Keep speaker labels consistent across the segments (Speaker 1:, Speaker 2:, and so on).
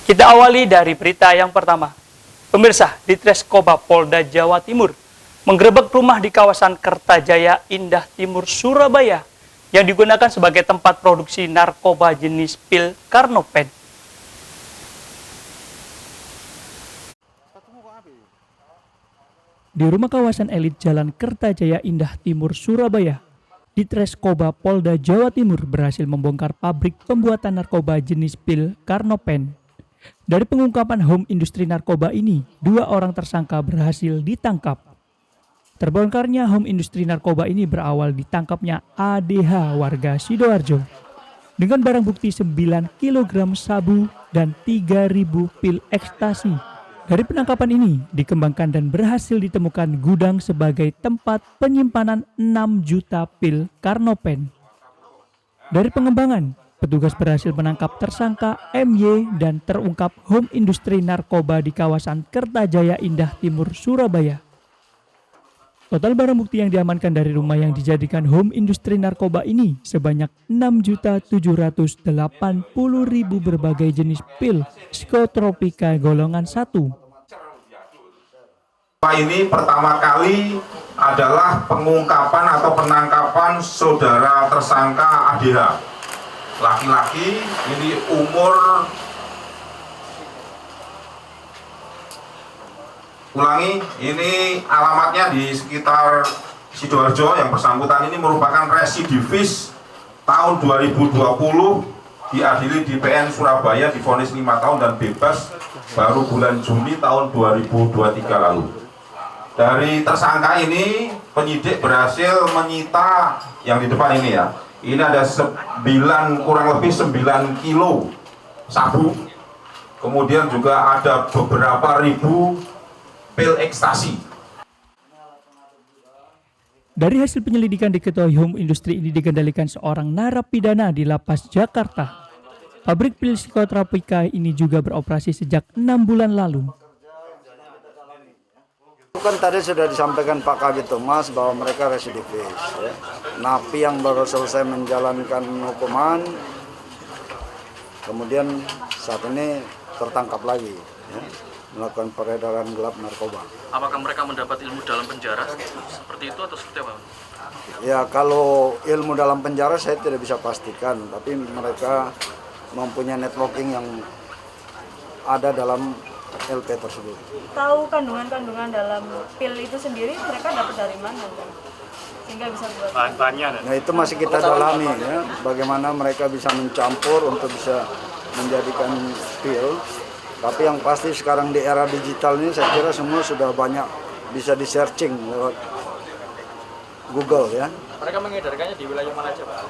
Speaker 1: Kita awali dari berita yang pertama. Pemirsa, Ditreskoba Polda Jawa Timur menggerebek rumah di kawasan Kertajaya, Indah Timur, Surabaya yang digunakan sebagai tempat produksi narkoba jenis pil Carnopen. Di rumah kawasan elit Jalan Kertajaya, Indah Timur, Surabaya, Ditreskoba Polda Jawa Timur berhasil membongkar pabrik pembuatan narkoba jenis pil Carnopen. Dari pengungkapan home industri narkoba ini, 2 orang tersangka berhasil ditangkap. Terbongkarnya home industri narkoba ini berawal ditangkapnya ADH warga Sidoarjo dengan barang bukti 9 kg sabu dan 3.000 pil ekstasi. Dari penangkapan ini dikembangkan dan berhasil ditemukan gudang sebagai tempat penyimpanan 6 juta pil Carnopen. Dari pengembangan, petugas berhasil menangkap tersangka MY dan terungkap home industri narkoba di kawasan Kertajaya, Indah Timur, Surabaya. Total barang bukti yang diamankan dari rumah yang dijadikan home industri narkoba ini sebanyak 6.780.000 berbagai jenis pil psikotropika golongan 1.
Speaker 2: Ini pertama kali adalah pengungkapan atau penangkapan saudara tersangka ADH. Laki-laki, ini umur, ini alamatnya di sekitar Sidoarjo. Yang bersangkutan ini merupakan residivis tahun 2020, diadili di PN Surabaya, divonis 5 tahun dan bebas baru bulan Juni tahun 2023 lalu. Dari tersangka ini, penyidik berhasil menyita yang di depan ini ya. Ini ada kurang lebih 9 kilo sabu. Kemudian juga ada beberapa ribu pil ekstasi.
Speaker 1: Dari hasil penyelidikan diketahui home industri ini dikendalikan seorang narapidana di Lapas Jakarta. Pabrik pil psikotropika ini juga beroperasi sejak 6 bulan lalu.
Speaker 3: Kan tadi sudah disampaikan Pak Kabid Thomas bahwa mereka residivis, ya. Napi yang baru selesai menjalankan hukuman, kemudian saat ini tertangkap lagi, ya, melakukan peredaran gelap narkoba.
Speaker 4: Apakah mereka mendapat ilmu dalam penjara seperti itu atau seperti apa?
Speaker 3: Ya, kalau ilmu dalam penjara saya tidak bisa pastikan, tapi mereka mempunyai networking yang ada dalam LP tersebut.
Speaker 5: Tahu kandungan-kandungan dalam pil itu sendiri mereka dapat dari mana? Sehingga bisa buat
Speaker 4: bahannya.
Speaker 3: Nah, itu masih kita dalami ya, bagaimana mereka bisa mencampur untuk bisa menjadikan pil. Tapi yang pasti sekarang di era digital ini saya kira semua sudah banyak bisa di-searching lewat Google ya.
Speaker 4: Mereka mengedarkannya di wilayah mana aja, Pak?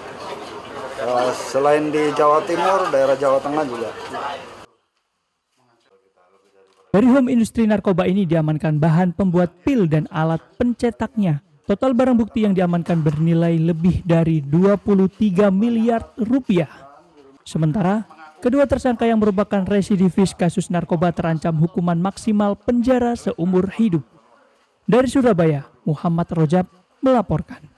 Speaker 3: Selain di Jawa Timur, daerah Jawa Tengah juga.
Speaker 1: Dari home industri narkoba ini diamankan bahan pembuat pil dan alat pencetaknya. Total barang bukti yang diamankan bernilai lebih dari 23 miliar rupiah. Sementara, kedua tersangka yang merupakan residivis kasus narkoba terancam hukuman maksimal penjara seumur hidup. Dari Surabaya, Muhammad Rojab melaporkan.